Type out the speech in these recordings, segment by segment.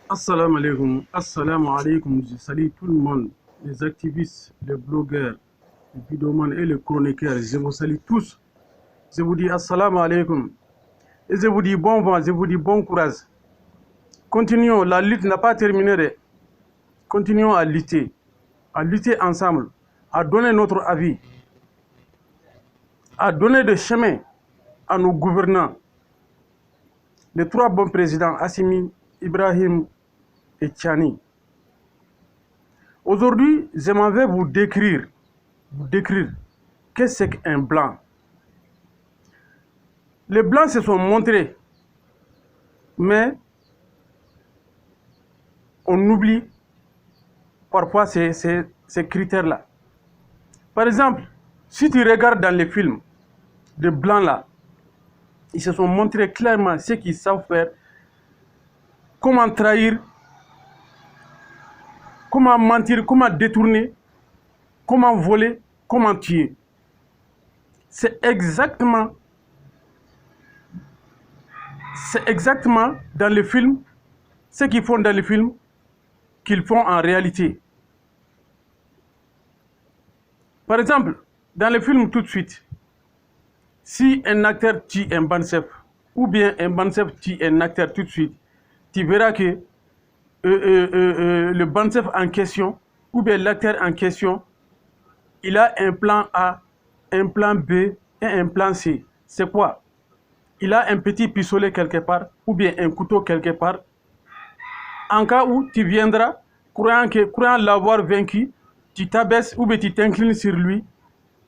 Assalamu alaikum, je salue tout le monde, les activistes, les blogueurs, les vidéomans et les chroniqueurs, je vous salue tous. Je vous dis assalamu alaikum et je vous dis bon vent, je vous dis bon courage. Continuons, la lutte n'a pas terminé. Continuons à lutter ensemble, à donner notre avis, à donner des chemins à nos gouvernants. Les trois bons présidents, Assimi, Ibrahim et Tchani. Aujourd'hui, je m'en vais vous décrire qu'est-ce qu'un blanc. Les blancs se sont montrés, mais on oublie parfois ces critères-là. Par exemple, si tu regardes dans les films de blancs là, ils se sont montrés clairement ce qu'ils savent faire, comment trahir, comment mentir, comment détourner, comment voler, comment tuer. C'est exactement dans les films, ce qu'ils font dans les films, qu'ils font en réalité. Par exemple, dans les films tout de suite, si un acteur tue un bandchef, ou bien un bandchef tue un acteur tout de suite, tu verras que le bandchef en question, ou bien l'acteur en question, il a un plan A, un plan B et un plan C. C'est quoi? Il a un petit pistolet quelque part, ou bien un couteau quelque part. En cas où tu viendras, croyant l'avoir vaincu, tu t'abaisses ou bien tu t'inclines sur lui.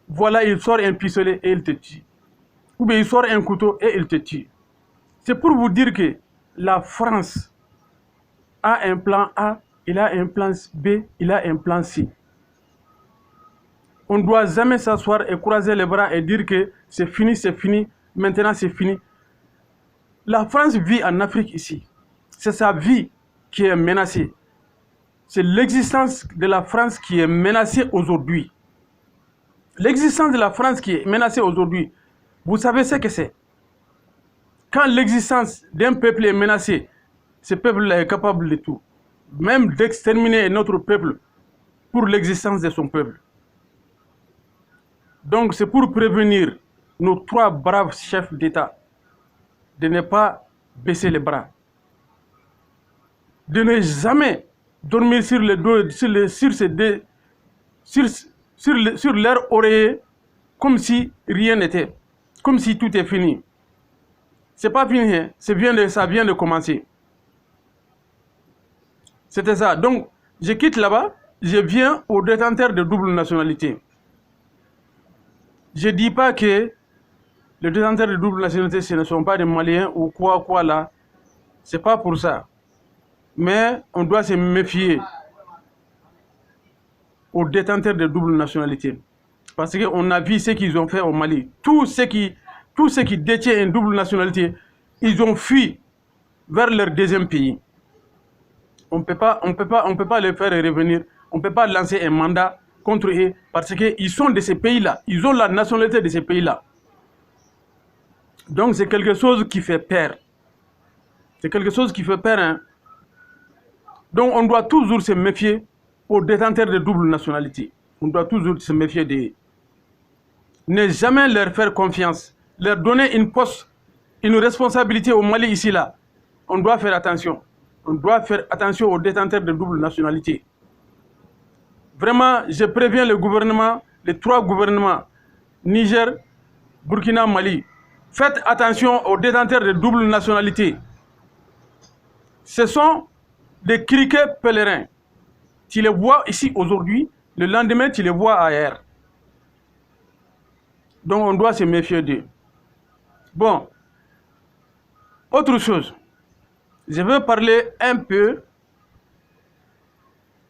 Voilà, il sort un pistolet et il te tue. Ou bien il sort un couteau et il te tue. C'est pour vous dire que la France a un plan A, il a un plan B, il a un plan C. On ne doit jamais s'asseoir et croiser les bras et dire que c'est fini, maintenant c'est fini. La France vit en Afrique ici. C'est sa vie qui est menacée. C'est l'existence de la France qui est menacée aujourd'hui. L'existence de la France qui est menacée aujourd'hui, vous savez ce que c'est? Quand l'existence d'un peuple est menacée, ce peuple-là est capable de tout. Même d'exterminer notre peuple pour l'existence de son peuple. Donc c'est pour prévenir nos trois braves chefs d'État de ne pas baisser les bras. De ne jamais dormir sur le dos, sur leur oreiller, comme si rien n'était, comme si tout est fini. C'est pas fini, hein? Ça vient de commencer. C'était ça. Donc, je quitte là-bas, je viens aux détenteurs de double nationalité. Je ne dis pas que les détenteurs de double nationalité, ce ne sont pas des Maliens ou quoi là. C'est pas pour ça. Mais on doit se méfier aux détenteurs de double nationalité. Parce qu'on a vu ce qu'ils ont fait au Mali. Tous ceux qui détiennent une double nationalité, ils ont fui vers leur deuxième pays. On ne peut pas les faire revenir. On ne peut pas lancer un mandat contre eux parce qu'ils sont de ces pays-là. Ils ont la nationalité de ces pays-là. Donc c'est quelque chose qui fait peur. C'est quelque chose qui fait peur. Hein? Donc on doit toujours se méfier aux détenteurs de double nationalité. On doit toujours se méfier d'eux. Ne jamais leur faire confiance. Leur donner une poste, une responsabilité au Mali ici là. On doit faire attention. On doit faire attention aux détenteurs de double nationalité. Vraiment, je préviens le gouvernement, les trois gouvernements, Niger, Burkina, Mali. Faites attention aux détenteurs de double nationalité. Ce sont des criquets pèlerins. Tu les vois ici aujourd'hui, le lendemain tu les vois ailleurs. Donc on doit se méfier d'eux. Bon, autre chose. Je veux parler un peu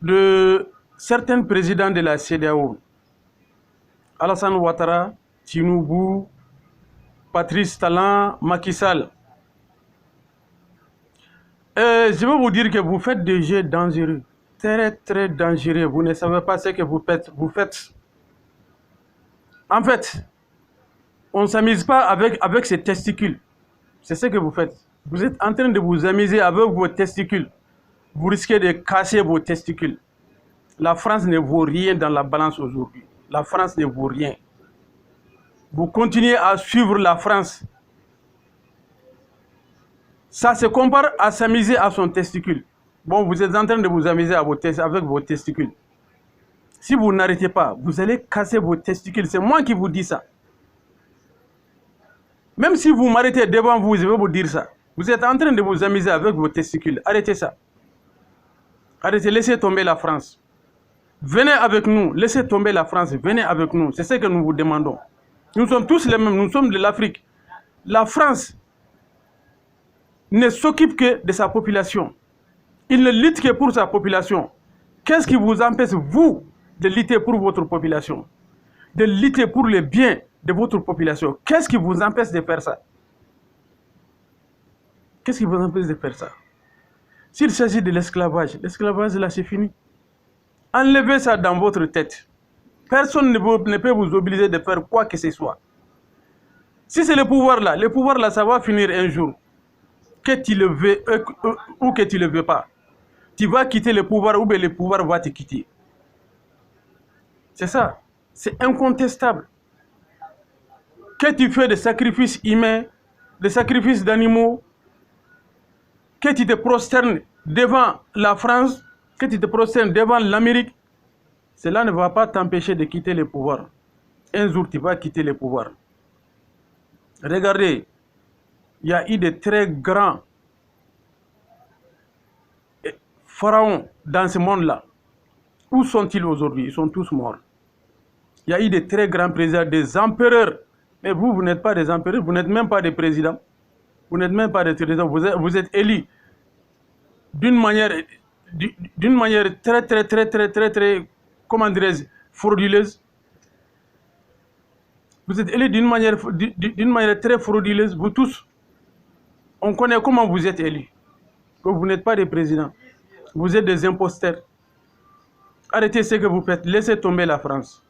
de certains présidents de la CEDEAO. Alassane Ouattara, Tinubu, Patrice Talon, Macky Sall. Je veux vous dire que vous faites des jeux dangereux. Très très dangereux. Vous ne savez pas ce que vous faites. En fait, on ne s'amuse pas avec ces testicules. C'est ce que vous faites. Vous êtes en train de vous amuser avec vos testicules. vous risquez de casser vos testicules. La France ne vaut rien dans la balance aujourd'hui. La France ne vaut rien. Vous continuez à suivre la France. Ça se compare à s'amuser à son testicule. Bon, vous êtes en train de vous amuser avec vos testicules. Si vous n'arrêtez pas, vous allez casser vos testicules. C'est moi qui vous dis ça. Même si vous m'arrêtez devant vous, je vais vous dire ça. Vous êtes en train de vous amuser avec vos testicules. Arrêtez ça. Arrêtez, laissez tomber la France. Venez avec nous, laissez tomber la France, venez avec nous. C'est ce que nous vous demandons. Nous sommes tous les mêmes, nous sommes de l'Afrique. La France ne s'occupe que de sa population. Il ne lutte que pour sa population. Qu'est-ce qui vous empêche, vous, de lutter pour votre population? De lutter pour le bien de votre population? Qu'est-ce qui vous empêche de faire ça? Qu'est-ce qui vous empêche de faire ça? S'il s'agit de l'esclavage, l'esclavage là c'est fini. Enlevez ça dans votre tête. Personne ne peut vous obliger de faire quoi que ce soit. Si c'est le pouvoir là, ça va finir un jour. Que tu le veux ou que tu ne le veux pas. Tu vas quitter le pouvoir ou bien le pouvoir va te quitter. C'est ça. C'est incontestable. Que tu fais des sacrifices humains, des sacrifices d'animaux, que tu te prosternes devant la France, que tu te prosternes devant l'Amérique, cela ne va pas t'empêcher de quitter le pouvoir. Un jour, tu vas quitter le pouvoir. Regardez, il y a eu de très grands pharaons dans ce monde-là. Où sont-ils aujourd'hui? Ils sont tous morts. Il y a eu de très grands présidents, des empereurs. Mais vous n'êtes pas des empereurs, vous n'êtes même pas des présidents. Vous n'êtes même pas des présidents, vous êtes élus d'une manière très, comment dirais-je, frauduleuse. Vous êtes élus d'une manière très frauduleuse, vous tous. On connaît comment vous êtes élus. Que vous n'êtes pas des présidents. Vous êtes des imposteurs. Arrêtez ce que vous faites. Laissez tomber la France.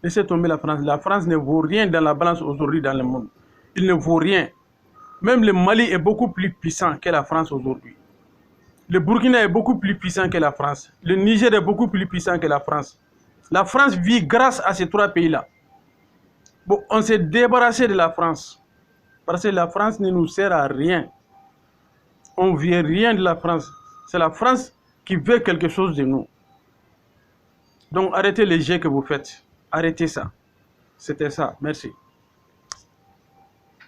Laissez tomber la France. La France ne vaut rien dans la balance aujourd'hui dans le monde. Il ne vaut rien. Même le Mali est beaucoup plus puissant que la France aujourd'hui. Le Burkina est beaucoup plus puissant que la France. Le Niger est beaucoup plus puissant que la France. La France vit grâce à ces trois pays-là. Bon, on s'est débarrassé de la France. Parce que la France ne nous sert à rien. On ne vient rien de la France. C'est la France qui veut quelque chose de nous. Donc arrêtez les jeux que vous faites. Arrêtez ça. C'était ça. Merci.